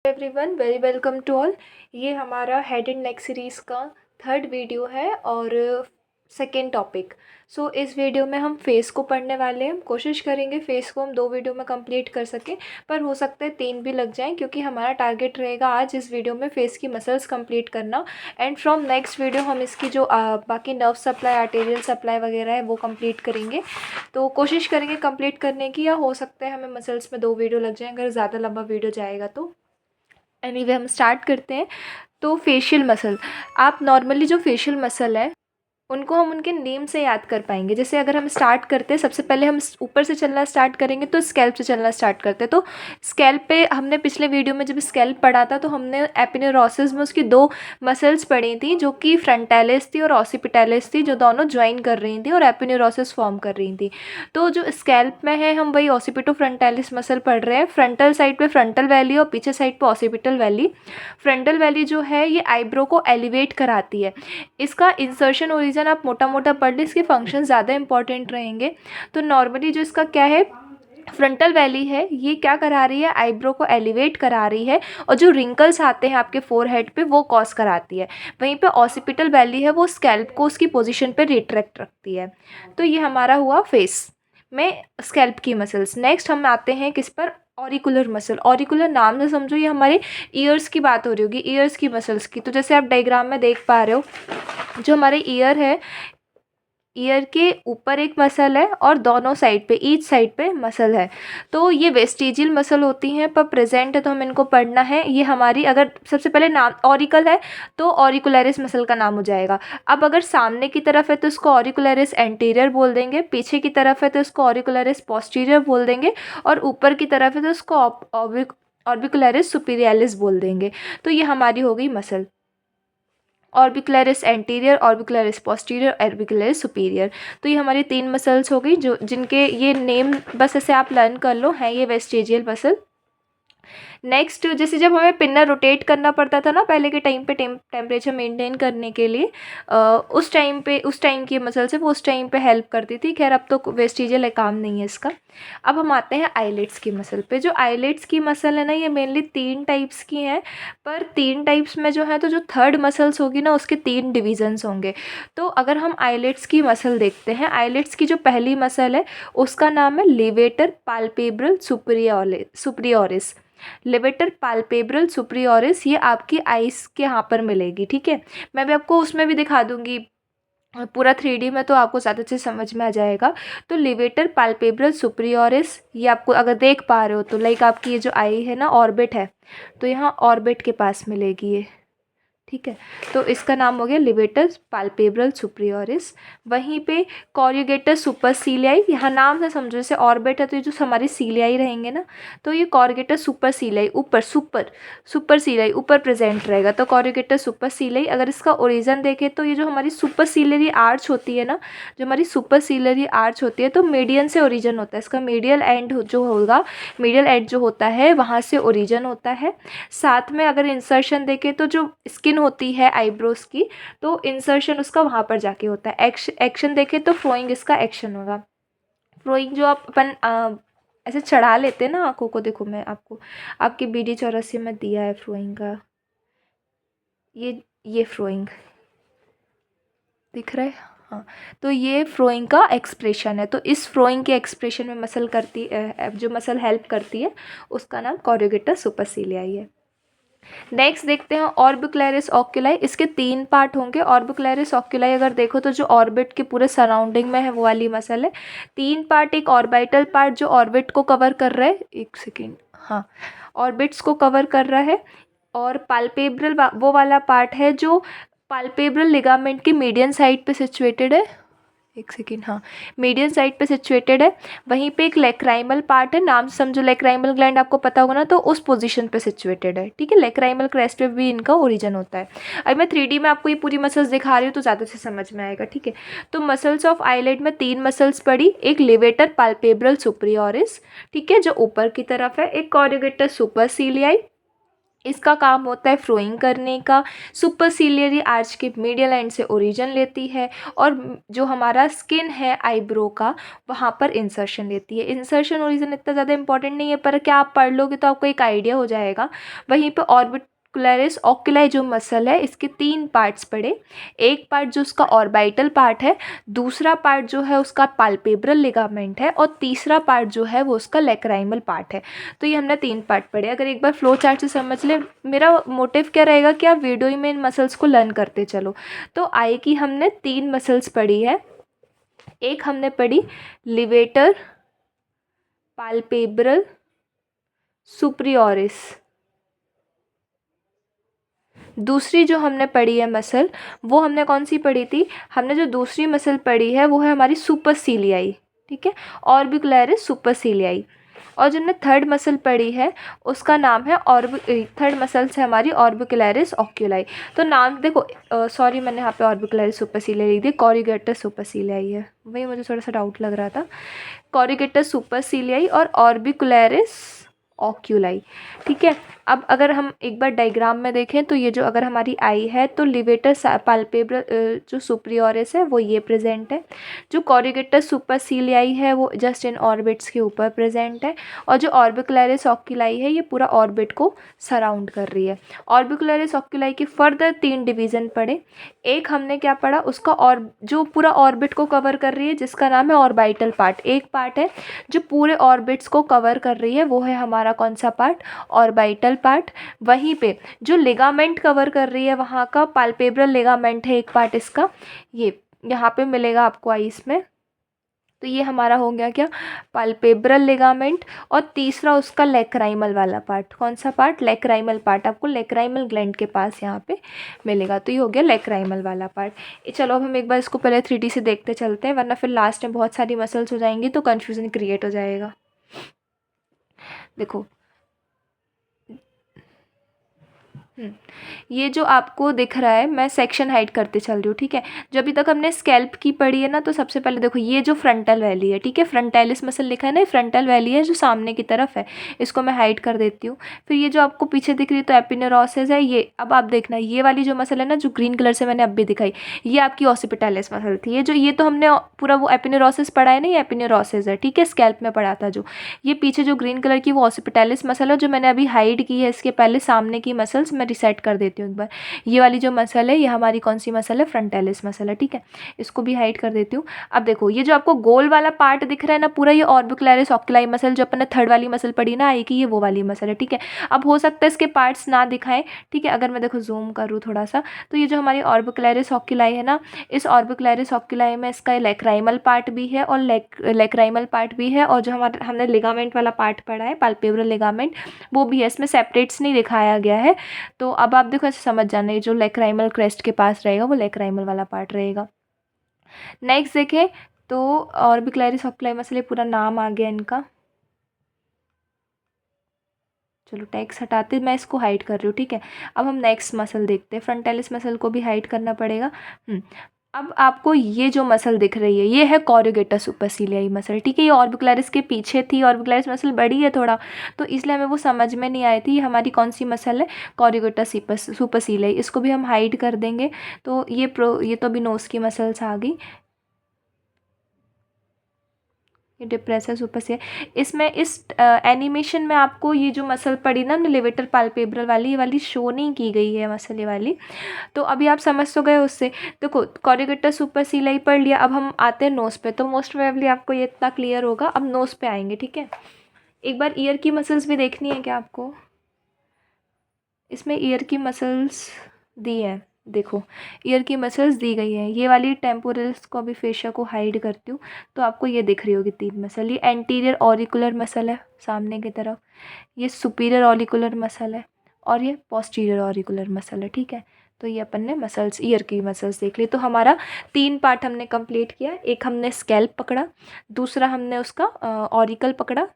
Everyone, very welcome to all. ये हमारा head and neck series का थर्ड वीडियो है और सेकेंड टॉपिक। इस वीडियो में हम फेस को पढ़ने वाले हैं। कोशिश करेंगे फेस को हम 2 वीडियो में कंप्लीट कर सकें, पर हो सकता है 3 भी लग जाएं, क्योंकि हमारा टारगेट रहेगा आज इस वीडियो में फेस की मसल्स कंप्लीट करना। एंड फ्रॉम नेक्स्ट वीडियो हम इसकी जो बाकी नर्व सप्लाई, आर्टेरियल सप्लाई वगैरह है वो कंप्लीट करेंगे। तो कोशिश करेंगे कंप्लीट करने की, या हो सकता है हमें मसल्स में 2 वीडियो लग जाएँ अगर ज़्यादा लंबा वीडियो जाएगा तो। एनीवे हम स्टार्ट करते हैं। तो फेशियल मसल, आप नॉर्मली जो फेशियल मसल है उनको हम उनके नेम से याद कर पाएंगे। जैसे अगर हम स्टार्ट करते हैं, सबसे पहले हम ऊपर से चलना स्टार्ट करेंगे तो स्कैल्प से चलना स्टार्ट करते हैं। तो स्कैल्प पे हमने पिछले वीडियो में जब स्कैल्प पढ़ा था तो हमने एपिनेरोसिस में उसकी 2 मसल्स पढ़ी थी, जो कि फ्रंटालिस थी और ऑसिपिटालिस थी, जो दोनों ज्वाइन कर रही थी और एपिनेरोसिस फॉर्म कर रही थी। तो जो स्कैल्प में है हम वही ऑसिपिटो फ्रंटालिस मसल पढ़ रहे हैं। फ्रंटल साइड पे फ्रंटल वैली और पीछे साइड पे ऑसिपिटल वैली। फ्रंटल वैली जो है ये आईब्रो को एलिवेट कराती है। इसका इंसर्शन ओरिजिन आप मोटा मोटा पढ़ लें, इसके फंक्शन ज़्यादा इंपॉर्टेंट रहेंगे। तो नॉर्मली जो इसका क्या है, फ्रंटल वैली है, ये क्या करा रही है, आईब्रो को एलिवेट करा रही है, और जो रिंकल्स आते हैं आपके फोरहेड पे वो कॉज कराती है। वहीं पे ऑसिपिटल वैली है, वो स्कैल्प को उसकी पोजीशन पे रिट्रैक्ट रखती है। तो ये हमारा हुआ फेस में स्कैल्प की मसल्स। नेक्स्ट हम आते हैं किस पर, ऑरिकुलर मसल। ऑरिकुलर नाम से समझो ये हमारे ईयर्स की बात हो रही होगी, ईयर्स की मसल्स की। तो जैसे आप डायग्राम में देख पा रहे हो, जो हमारे ईयर है, ईयर के ऊपर एक मसल है और दोनों साइड पे, ईच साइड पे मसल है। तो ये वेस्टिजियल मसल होती हैं, पर प्रेजेंट है तो हम इनको पढ़ना है। ये हमारी, अगर सबसे पहले नाम ऑरिकल है तो ऑरिकुलरिस मसल का नाम हो जाएगा। अब अगर सामने की तरफ है तो इसको ऑरिकुलरिस एंटीरियर बोल देंगे, पीछे की तरफ है तो इसको ऑरिकुलरिस पोस्टीरियर बोल देंगे, और ऊपर की तरफ है तो इसको ऑर्बिकुलरिस सुपीरियरिस बोल देंगे। तो ये हमारी हो गई muscle, orbicularis anterior, orbicularis posterior, orbicularis superior. तो ये हमारी 3 मसल्स हो गई, जो जिनके ये नेम बस ऐसे आप लर्न कर लो, हैं ये वेस्टिजियल मसल। नेक्स्ट, जैसे जब हमें पिन्ना रोटेट करना पड़ता था ना पहले के टाइम पे, टेम्परेचर मेंटेन करने के लिए, उस टाइम की मसल से वो उस टाइम पे हेल्प करती थी। खैर अब तो वेस्टिजियल है, काम नहीं है इसका। अब हम आते हैं आईलेट्स की मसल पे। जो आईलेट्स की मसल है ना, ये मेनली 3 टाइप्स की हैं, पर 3 टाइप्स में जो है, तो जो थर्ड मसल्स होगी ना उसके 3 डिविजन्स होंगे। तो अगर हम आईलेट्स की मसल देखते हैं, आईलेट्स की जो पहली मसल है उसका नाम है लेवेटर पाल्पेब्रल सुपरियोरिस। लेवेटर पाल्पेब्रल सुपरियोरिस, ये आपकी आइस के यहाँ पर मिलेगी। ठीक है, मैं भी आपको उसमें भी दिखा दूंगी पूरा 3D में, तो आपको ज़्यादा अच्छे समझ में आ जाएगा। तो लेवेटर पाल्पेब्रल सुपरियोरिस, ये आपको अगर देख पा रहे हो तो लाइक आपकी ये जो आई है ना, ऑर्बिट है, तो यहाँ ऑर्बिट के पास मिलेगी ये। ठीक है, तो इसका नाम हो गया लेवेटर पाल्पेब्रल सुपरियोरिस। वहीं पे कॉर्रुगेटस सुपरसीलियाई, यहाँ नाम से समझो, जैसे ऑर्बिट है तो ये जो हमारी सीलियाई रहेंगे ना, तो ये कॉर्रुगेटस सुपरसीलियाई ऊपर, सुपरसीलियाई ऊपर प्रेजेंट रहेगा। तो कॉर्रुगेटस सुपरसीलियाई, अगर इसका ओरिजिन देखें तो ये जो हमारी सुपरसीलियरी आर्च होती है ना, जो हमारी सुपरसीलियरी आर्च होती है, तो मीडियन से ओरिजिन होता है इसका। मीडियल एंड जो होगा, मीडियल एंड जो होता है वहाँ से ओरिजिन होता है। साथ में अगर इंसर्शन देखें तो जो स्किन होती है आईब्रोज की, तो इंसर्शन उसका वहाँ पर जाके होता है। एक्शन देखें तो फ्रोइंग इसका एक्शन होगा। फ्रोइंग जो आप अपन ऐसे चढ़ा लेते हैं ना आँखों को, देखो मैं आपको आपकी BD84 में दिया है फ्रोइंग का, ये फ्रोइंग दिख रहा है, हाँ। तो ये फ्रोइंग का एक्सप्रेशन है। तो इस फ्रोइंग के एक्सप्रेशन में मसल करती जो मसल हेल्प करती है उसका नाम कॉर्रुगेटस सुपरसीलियाई है। नेक्स्ट देखते हैं ऑर्बिकुलरिस ऑक्यूलाई। इसके 3 पार्ट होंगे। ऑर्बिकुलरिस ऑक्यूलाई अगर देखो तो जो ऑर्बिट के पूरे सराउंडिंग में है वो वाली मसल है। 3 पार्ट, एक ऑर्बिटल पार्ट जो ऑर्बिट को कवर कर रहा है, एक सेकेंड, हाँ, ऑर्बिट्स को कवर कर रहा है, और पाल्पेब्रल वो वाला पार्ट है जो पाल्पेब्रल लिगामेंट की मीडियन साइड पे सिचुएटेड है, एक सेकेंड, हाँ, मीडियन साइड पे सिचुएटेड है। वहीं पे एक लेक्राइमल पार्ट है, नाम समझो, लेक्राइमल ग्लैंड आपको पता होगा ना, तो उस पोजीशन पे सिचुएटेड है। ठीक है, लेक्राइमल क्रेस्ट पे भी इनका ओरिजिन होता है। अब मैं 3D में आपको ये पूरी मसल्स दिखा रही हूँ तो ज़्यादा से समझ में आएगा। ठीक है, तो मसल्स ऑफ आईलेट में 3 मसल्स पड़ी, एक लेवेटर पाल्पेब्रल सुपरियोरिस, ठीक है, जो ऊपर की तरफ है, एक कॉर्रुगेटस सुपरसीलियाई, इसका काम होता है फ्लोइंग करने का। सुपरसिलियरी आर्च के मीडियल एंड से ओरिजिन लेती है, और जो हमारा स्किन है आईब्रो का, वहाँ पर इंसर्शन लेती है। इंसर्शन ओरिजिन इतना ज़्यादा इंपॉर्टेंट नहीं है, पर क्या आप पढ़ लोगे तो आपको एक आइडिया हो जाएगा। वहीं पे ऑर्बिकुलरिस ऑक्यूलाई जो मसल है, इसके 3 पार्ट्स पड़े। एक पार्ट जो उसका ऑर्बिटल पार्ट है, दूसरा पार्ट जो है उसका पाल्पेब्रल लिगामेंट है, और तीसरा पार्ट जो है वो उसका लेक्राइमल पार्ट है। तो ये हमने 3 पार्ट पढ़े। अगर एक बार फ्लो चार्ट से समझ ले, मेरा मोटिव क्या रहेगा कि आप वीडियो में इन मसल्स को लर्न करते चलो। तो आई की हमने 3 मसल्स पढ़ी है। एक हमने पढ़ी लिवेटर पाल्पेब्रल सुप्रियोरिस। दूसरी जो हमने पढ़ी है मसल, वो हमने कौन सी पढ़ी थी? हमने जो दूसरी मसल पढ़ी है वो है हमारी सुपरसिलियाई, ठीक है, ऑर्बिकुलरिस सुपरसिलियाई। और जो हमने थर्ड मसल पढ़ी है उसका नाम है थर्ड मसल से हमारी ऑर्बिकुलरिस ऑक्यूलाई। तो नाम देखो, सॉरी मैंने यहाँ पे ऑर्बिकुलरिस सुपरसिलियाई लिख दी, कॉरिगेटस सुपरसिलियाई है, वही मुझे थोड़ा सा डाउट लग रहा था। कॉरिगेटस सुपरसिलियाई और ऑर्बिकुलरिस ऑक्यूलाई, ठीक है। अब अगर हम एक बार डायग्राम में देखें तो ये जो अगर हमारी आई है तो लिवेटर पाल्पेब्रल जो सुप्रियोरिस है वो ये प्रेजेंट है। जो कॉरिगेटस सुपरसिलियाई है वो जस्ट इन ऑर्बिट्स के ऊपर प्रेजेंट है। और जो ऑर्बिकुलरिस ऑक्यूलाई है ये पूरा ऑर्बिट को सराउंड कर रही है। ऑर्बिकुलरिस ऑक्यूलाई के फर्दर 3 डिवीज़न पढ़े। एक हमने क्या पढ़ा, उसका और जो पूरा ऑर्बिट को कवर कर रही है जिसका नाम है ऑर्बिटल पार्ट। एक पार्ट है जो पूरे ऑर्बिट्स को कवर कर रही है, वो है हमारा कौन सा पार्ट? Orbital part. वहीं पे जो लिगामेंट कवर कर रही है वहाँ का पाल्पेब्रल लिगामेंट है एक पार्ट इसका, ये यहाँ पे मिलेगा आपको आईस में। तो ये हमारा हो गया क्या? Palpebral ligament. और तीसरा उसका लेक्राइमल वाला पार्ट। कौन सा पार्ट? लेक्राइमल पार्ट, आपको लेक्राइमल ग्लैंड के पास यहाँ पे मिलेगा। तो ये हो गया लेक्राइमल वाला पार्ट। चलो अब हम एक बार इसको पहले 3D से देखते चलते हैं, वरना फिर लास्ट में बहुत सारी मसल्स हो जाएंगी तो कन्फ्यूज़न क्रिएट हो जाएगा। देखो ये जो आपको दिख रहा है, मैं सेक्शन हाइड करते चल रही हूँ, ठीक है। जो अभी तक हमने स्कैल्प की पढ़ी है ना, तो सबसे पहले देखो ये जो फ्रंटल वैली है, ठीक है, फ्रंटालिस मसल लिखा है ना, फ्रंटल वैली है जो सामने की तरफ है, इसको मैं हाइड कर देती हूँ। फिर ये जो आपको पीछे दिख रही है तो एपिनेरोसिस है ये। अब आप देखना ये वाली जो मसल है ना, जो ग्रीन कलर से मैंने अब भी दिखाई, ये आपकी ऑसिपिटालिस मसल थी। ये तो हमने पूरा वो एपिनेरोसिस पढ़ा है ना, ये एपिनेरोसिस है, ठीक है, स्कैल्प में पढ़ा था जो। ये पीछे जो ग्रीन कलर की वो ऑसिपिटालिस मसल है जो मैंने अभी हाइड की है। इसके पहले सामने की मसल्स मैं रिसेट कर देती हूँ एक बार। ये वाली जो मसल है ये हमारी कौन सी मसल है? फ्रंटालिस मसल है, ठीक है। इसको भी हाइड कर देती हूँ। अब देखो ये जो आपको गोल वाला पार्ट दिख रहा है ना पूरा, ये ऑर्बिकुलरिस ऑक्यूलाई मसल जो अपन ने थर्ड वाली मसल पढ़ी ना आई की, ये वो वाली मसल है, ठीक है। अब हो सकता है इसके पार्ट्स ना दिखाएं, ठीक है। अगर मैं देखो जूम करूँ थोड़ा सा, तो ये जो हमारी ऑर्बिकुलरिस ऑक्यूलाई है ना, इस ऑर्बिकुलरिस ऑक्यूलाई में इसका लेक्राइमल पार्ट भी है और लेक्राइमल पार्ट भी है, और जो हमारे हमने लिगामेंट वाला पार्ट पढ़ा है पाल्पेब्रल लिगामेंट, वो भी है। इसमें सेपरेट्स नहीं दिखाया गया है। तो अब आप देखो ऐसे समझ जाना, ये जो लेक्राइमल क्रेस्ट के पास रहेगा वो लेक्राइमल वाला पार्ट रहेगा। नेक्स्ट देखें तो ऑर्बिकुलरिस ऑक्यूलाई मसल, पूरा नाम आ गया इनका। चलो टैक्स हटाते, मैं इसको हाइड कर रही हूँ, ठीक है। अब हम नेक्स्ट मसल देखते हैं, फ्रंटालिस मसल को भी हाइड करना पड़ेगा। अब आपको ये जो मसल दिख रही है ये है कॉरिगेटस सुपरसिलियाई मसल, ठीक है। ये ऑर्बिकुलरिस के पीछे थी, ऑर्बिकुलरिस मसल बड़ी है थोड़ा, तो इसलिए हमें वो समझ में नहीं आई थी। ये हमारी कौन सी मसल है? कॉरिगेटस सुपरसिलियाई। इसको भी हम हाइड कर देंगे। तो ये तो अभी नोज की मसल्स आ गई। ये डिप्रेसर सुपरसिलियाई। इसमें इस एनिमेशन में आपको ये जो मसल पड़ी ना लेवेटर पाल्पेब्रल वाली, ये वाली शो नहीं की गई है मसल, ये वाली। तो अभी आप समझ तो गए उससे। देखो कॉरिगेटस सुपरसिलियाई पढ़ लिया, अब हम आते हैं नोज़ पे। तो मोस्ट प्रोबेबली आपको ये इतना क्लियर होगा। अब नोज़ पे आएंगे, ठीक है। एक बार ईयर की मसल्स भी देखनी है क्या आपको? इसमें ईयर की मसल्स दी है, देखो ईयर की मसल्स दी गई है। ये वाली टेम्पोरल्स को अभी फेशिया को हाइड करती हूँ तो आपको ये दिख रही होगी 3 मसल। ये एंटीरियर ऑरिकुलर मसल है सामने की तरफ, ये सुपीरियर ऑरिकुलर मसल है, और ये पोस्टीरियर ऑरिकुलर मसल है, ठीक है। तो ये अपन ने मसल्स, ईयर की मसल्स देख ली। तो हमारा 3 पार्ट हमने कंप्लीट किया। एक हमने स्कैल्प पकड़ा, दूसरा हमने उसका ऑरिकल पकड़ा,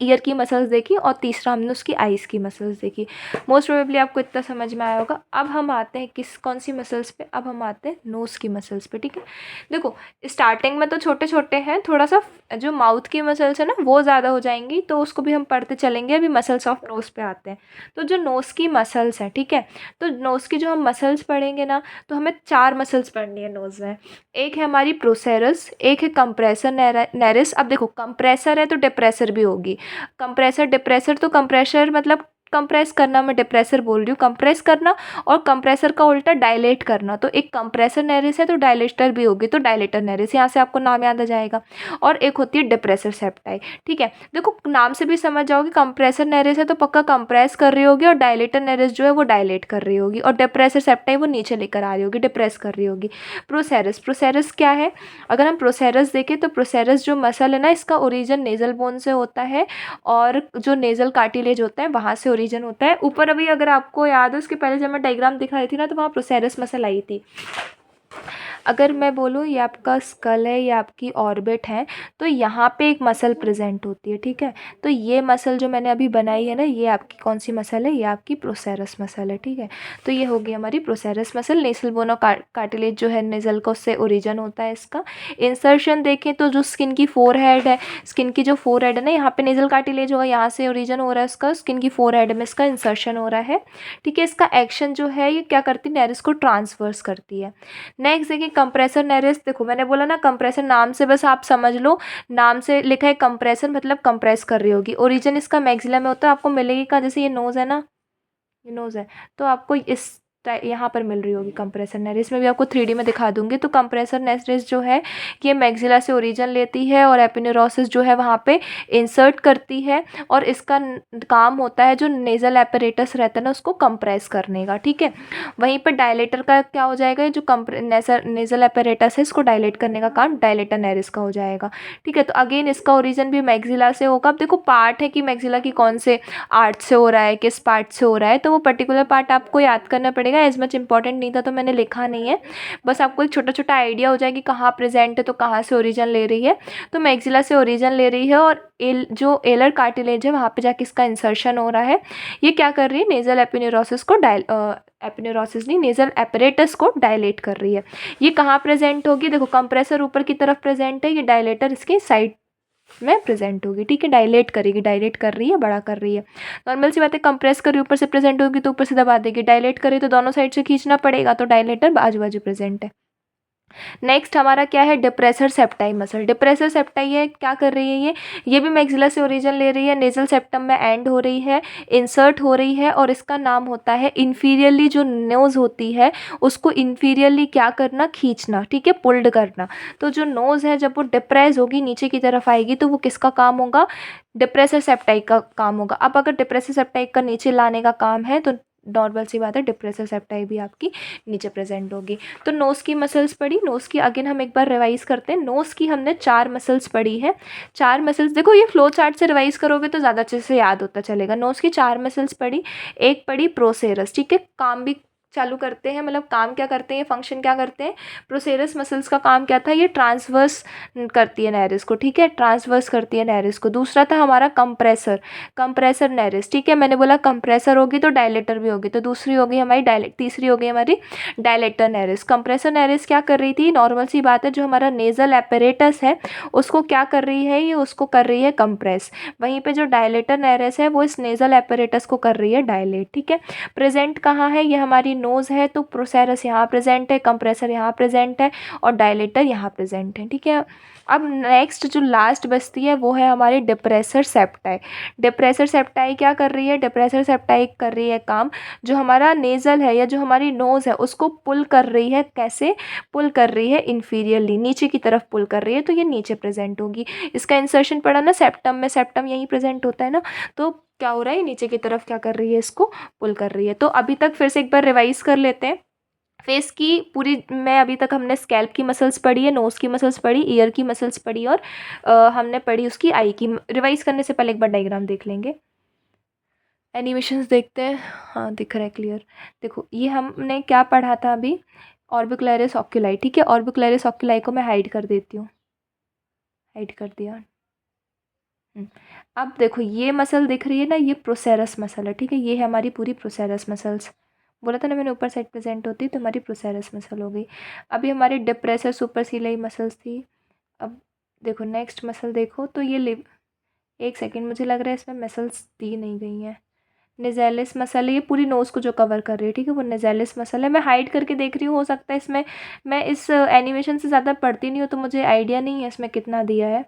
ईयर की मसल्स देखी और तीसरा हमने उसकी आइज़ की मसल्स देखी। मोस्ट प्रोबेबली आपको इतना समझ में आया होगा। अब हम आते हैं कौन सी मसल्स पे, अब हम आते हैं नोज़ की मसल्स पे, ठीक है। देखो स्टार्टिंग में तो छोटे छोटे हैं, थोड़ा सा जो माउथ की मसल्स है ना वो ज़्यादा हो जाएंगी, तो उसको भी हम पढ़ते चलेंगे। अभी मसल्स ऑफ नोज़ पे आते हैं। तो जो नोज़ की मसल्स हैं, ठीक है, तो नोज़ की जो हम मसल्स पढ़ेंगे ना, तो हमें 4 मसल्स पढ़नी है नोज़ में। एक है हमारी प्रोसेरस, एक है कंप्रेसर नेरिस। अब देखो कंप्रेसर है तो डिप्रेसर भी होगी। कंप्रेसर डिप्रेसर, तो कंप्रेसर मतलब कंप्रेस करना, मैं डिप्रेसर बोल रही हूँ, कंप्रेस करना, और कंप्रेसर का उल्टा डायलेट करना। तो एक कंप्रेसर नेरिस है तो डायलेटर भी होगी, तो डायलेटर नेरिस, यहाँ से आपको नाम याद आ जाएगा। और एक होती है डिप्रेसर सेप्टाई, ठीक है। देखो नाम से भी समझ जाओगे, कंप्रेसर नेरिस है तो पक्का कंप्रेस कर रही होगी, और डायलेटर नेरिस जो है वो डायलेट कर रही होगी, और डिप्रेसर सेप्टाई वो नीचे लेकर आ रही होगी, डिप्रेस कर रही होगी। प्रोसेरस, प्रोसेरस क्या है? अगर हम प्रोसेरस देखें तो प्रोसेरस जो मसल है ना, इसका ओरिजिन नेजल बोन से होता है, और जो नेजल कार्टिलेज होता है वहाँ से ओरिजिन होता है। ऊपर अभी अगर आपको याद हो, उसके पहले जब मैं डायग्राम दिखा रही थी ना, तो वहाँ प्रोसेरस मसल आई थी। अगर मैं बोलूँ ये आपका स्कल है, ये आपकी ऑर्बिट है, तो यहाँ पे एक मसल प्रेजेंट होती है, ठीक है। तो ये मसल जो मैंने अभी बनाई है ना, ये आपकी कौन सी मसल है? ये आपकी प्रोसेरस मसल है, ठीक है। तो ये होगी हमारी प्रोसेरस मसल। नेसल बोन और कार्टिलेज जो है नेजल का, उससे ओरिजिन होता है इसका। इंसर्शन देखें तो जो स्किन की फोरहेड है, स्किन की जो फोरहेड है ना, यहाँ पे नेजल कार्टिलेज होगा, यहाँ से ओरिजिन हो रहा है उसका, स्किन की फोरहेड में इसका इंसर्शन हो रहा है, ठीक है। इसका एक्शन जो है ये क्या करती है? नेरिस को ट्रांसवर्स करती है। नेक्स्ट देखिए कंप्रेसर नेरिस। देखो मैंने बोला ना कंप्रेसर, नाम से बस आप समझ लो, नाम से लिखा है कंप्रेसर मतलब कंप्रेस कर रही होगी। ओरिजिन इसका मैक्सिला में होता है, आपको मिलेगी का, जैसे ये नोज़ है ना, ये नोज़ है, तो आपको इस यहाँ पर मिल रही होगी कंप्रेसर नेरिस। में भी आपको 3D में दिखा दूंगी। तो कंप्रेसर नेरिस जो है ये मैक्सिला से ओरिजिन लेती है, और एपिन्यूरोसिस जो है वहाँ पे इंसर्ट करती है, और इसका काम होता है जो नेजल एपरेटस रहता है ना उसको कंप्रेस करने का, ठीक है। वहीं पर डायलेटर का क्या हो जाएगा? जो नेजल एपरेटस है इसको डायलेट करने का काम डायलेटर नेरिस का हो जाएगा, ठीक है। तो अगेन इसका ओरिजिन भी मैक्सिला से होगा। अब देखो पार्ट है कि मैक्सिला की कौन से आर्ट से हो रहा है, किस पार्ट से हो रहा है, तो वो पर्टिकुलर पार्ट आपको याद करना पड़ेगा। एज मच इंपॉर्टेंट नहीं था तो मैंने लिखा नहीं है, बस आपको एक छोटा छोटा आइडिया हो जाए कि कहाँ प्रेजेंट है, तो कहाँ से ओरिजिन ले रही है। तो मैक्सिला से ओरिजिन ले रही है, और जो एलर कार्टिलेज है वहाँ पे जाके इसका इंसर्शन हो रहा है। ये क्या कर रही है? नेजल एपिन्यूरोसिस को एपिन्यूरोसिस नहीं, नेजल एपरेटस को डायलेट कर रही है। ये कहाँ प्रेजेंट होगी? देखो कंप्रेसर ऊपर की तरफ प्रेजेंट है, ये डायलेटर इसके साइड में प्रेजेंट होगी, ठीक है। डायलेट करेगी, डायलेट कर रही है, बड़ा कर रही है। नॉर्मल सी बात है, कंप्रेस करी ऊपर से प्रेजेंट होगी तो ऊपर से दबा देगी, डायलेट करे तो दोनों साइड से खींचना पड़ेगा, तो डायलेटर बाजू बाजू प्रेजेंट है। नेक्स्ट हमारा क्या है? Depressor septi muscle. Depressor septi है, क्या कर रही है ये भी मैक्सिला से ओरिजिन ले रही है, नेजल सेप्टम में एंड हो रही है, इंसर्ट हो रही है, और इसका नाम होता है इन्फीरियरली जो नोज होती है उसको इन्फीरियरली क्या करना? खींचना, ठीक है, पुल्ड करना। तो जो नोज है जब वो डिप्रेस होगी, नीचे की तरफ आएगी, तो वो किसका काम होगा? डिप्रेसर सेप्टाई का काम होगा। अब अगर डिप्रेसर सेप्टाई का नीचे लाने का काम है तो नॉर्मल सी बात है, डिप्रेसर सेप्टाई भी आपकी नीचे प्रेजेंट होगी। तो नोज़ की मसल्स पढ़ी। नोज़ की अगेन हम एक बार रिवाइज करते हैं। नोज़ की हमने 4 मसल्स पढ़ी है। 4 मसल्स, देखो ये फ्लो चार्ट से रिवाइज करोगे तो ज़्यादा अच्छे से याद होता चलेगा। नोज़ की 4 मसल्स पढ़ी। एक पढ़ी प्रोसेरस, ठीक है। काम भी चालू करते हैं, मतलब काम क्या करते हैं, फंक्शन क्या करते हैं। प्रोसेरस मसल्स का काम क्या था? ये ट्रांसवर्स करती है नेरिस को, ठीक है, ट्रांसवर्स करती है नेरिस को। दूसरा था हमारा कंप्रेसर, कंप्रेसर नेरिस, ठीक है। मैंने बोला कंप्रेसर होगी तो डायलेटर भी होगी, तो दूसरी होगी हमारी तीसरी होगी हमारी डायलेटर नेरिस। कंप्रेसर नेरिस क्या कर रही थी? नॉर्मल सी बात है, जो हमारा नेजल एपरेटस है उसको क्या कर रही है? ये उसको कर रही है कंप्रेस। वहीं पे जो डायलेटर नेरिस है वो इस नेजल एपरेटस को कर रही है डायलेट, ठीक है। प्रेजेंट कहाँ है? ये हमारी नोज़ है, तो प्रोसेरस यहाँ प्रेजेंट है, कंप्रेसर यहाँ प्रेजेंट है, और डायलेटर यहाँ प्रेजेंट है, ठीक है। अब नेक्स्ट जो लास्ट बचती है वो है हमारी डिप्रेसर सेप्टाई। डिप्रेसर सेप्टाई क्या कर रही है? डिप्रेसर सेप्टाई कर रही है काम, जो हमारा नेज़ल है या जो हमारी नोज़ है उसको पुल कर रही है। कैसे पुल कर रही है? इन्फीरियरली, नीचे की तरफ पुल कर रही है, तो ये नीचे प्रेजेंट होगी। इसका इंसर्शन पड़ा ना सेप्टम में, सेप्टम यहीं प्रेजेंट होता है ना, तो क्या हो रहा है? नीचे की तरफ क्या कर रही है? इसको पुल कर रही है। तो अभी तक फिर से एक बार रिवाइज कर लेते हैं। फेस की पूरी में अभी तक हमने स्कैल्प की मसल्स पढ़ी है, नोज़ की मसल्स पढ़ी, ईयर की मसल्स पढ़ी, और हमने पढ़ी उसकी आई की। रिवाइज करने से पहले एक बार डायग्राम देख लेंगे, एनिमेशंस देखते हैं। हाँ दिख रहा है क्लियर। देखो ये हमने क्या पढ़ा था अभी? ऑर्बिकुलरिस ऑक्यूलाई, ठीक है। ऑर्बिकुलरिस ऑक्यूलाई को मैं हाइड कर देती हूँ, हाइड कर दिया। अब देखो ये मसल दिख रही है ना, ये प्रोसेरस मसल है, ठीक है। ये है हमारी पूरी प्रोसेरस मसल्स। बोला था ना मैंने ऊपर साइड प्रेजेंट होती है, तो हमारी प्रोसेरस मसल हो गई। अभी हमारी डिप्रेसर सुपरसिलाई मसल्स थी। अब देखो नेक्स्ट मसल देखो तो ये लिव, एक सेकेंड, मुझे लग रहा है इसमें मसल्स दी नहीं गई हैं। नेज़ैलिस मसल है, ये पूरी नोज़ को जो कवर कर रही है, ठीक है, वो नेज़ैलिस मसल है। मैं हाइड करके देख रही हूँ, हो सकता है इसमें, मैं इस एनिमेशन से ज़्यादा पढ़ती नहीं हूँ तो मुझे आइडिया नहीं है इसमें कितना दिया है।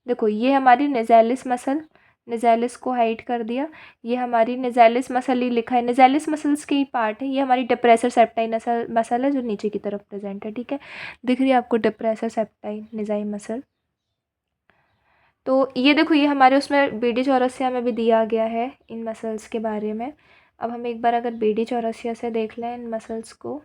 देखो ये हमारी नेज़ैलिस मसल, नेज़ैलिस को हाइड कर दिया। ये हमारी नेज़ैलिस मसल ही लिखा है, नेज़ैलिस मसल्स की पार्ट है। ये हमारी डिप्रेसर सेप्टाई मसल मसल है जो नीचे की तरफ प्रेजेंट है, ठीक है। दिख रही है आपको डिप्रेसर सेप्टाई निज़ाई मसल। तो ये देखो ये हमारे उसमें बीडी चौरसिया में भी दिया गया है इन मसल्स के बारे में। अब हम एक बार अगर बीडी चौरसिया से देख लें इन मसल्स को,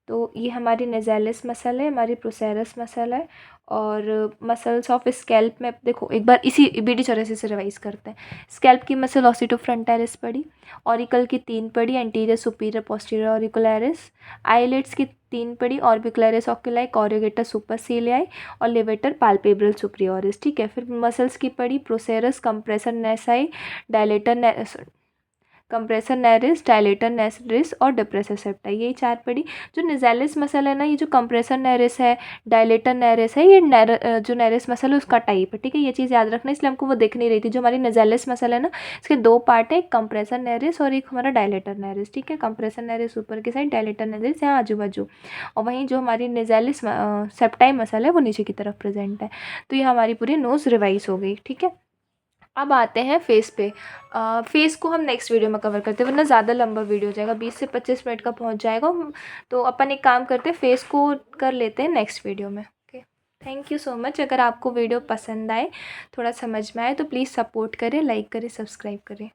तो ये हमारी नेज़ैलिस मसल है, हमारी प्रोसेरस मसल है। और मसल्स ऑफ स्कैल्प में देखो एक बार इसी बीडी चौरसिया से रिवाइज करते हैं। स्कैल्प की मसल ऑसिटो फ्रंटालिस पड़ी, ऑरिकल की 3 पड़ी, एंटीरियर सुपीरियर पोस्टीरियर ऑरिकुलरिस, आईलिड्स की 3 पड़ी, ऑर्बिकुलरिस ऑक्यूलाई, कोरिगेटर सुपरसिलियाई और लेवेटर पाल्पेब्रल सुपरियोरिस, ठीक है। फिर मसल्स की पड़ी procerus, compressor nasi, dilator compressor naris, dilator naris और डिप्रेसर सेप्टाई, यही 4 पड़ी। जो नेज़ैलिस मसल है ना, ये जो कंप्रेसर नेरिस है, डायलेटर नेरिस है, ये जो नेरिस मसल है उसका टाइप है, ठीक है। ये चीज़ याद रखना, इसलिए हमको वो दिख नहीं रही थी। जो हमारी नेज़ैलिस मसल है ना, इसके 2 पार्ट है, एक कंप्रेसर नेरिस और एक हमारा डायलेटर नेरिस, ठीक है। कंप्रेसर नेरिस ऊपर की साइड, डायलेटर नेरिस यहाँ आजू बाजू, और वहीं जो हमारी नेज़ैलिस सेप्टाई मसल है वो नीचे की तरफ प्रेजेंट है। तो ये हमारी पूरी नोज़ रिवाइज हो गई, ठीक है। अब आते हैं फेस पे। फेस को हम नेक्स्ट वीडियो में कवर करते हैं, वरना ज़्यादा लंबा वीडियो हो जाएगा, 20 से 25 मिनट का पहुंच जाएगा। तो अपन एक काम करते हैं, फेस को कर लेते हैं नेक्स्ट वीडियो में। Okay, thank you so much. अगर आपको वीडियो पसंद आए, थोड़ा समझ में आए, तो प्लीज़ सपोर्ट करें, लाइक करें, सब्सक्राइब करें।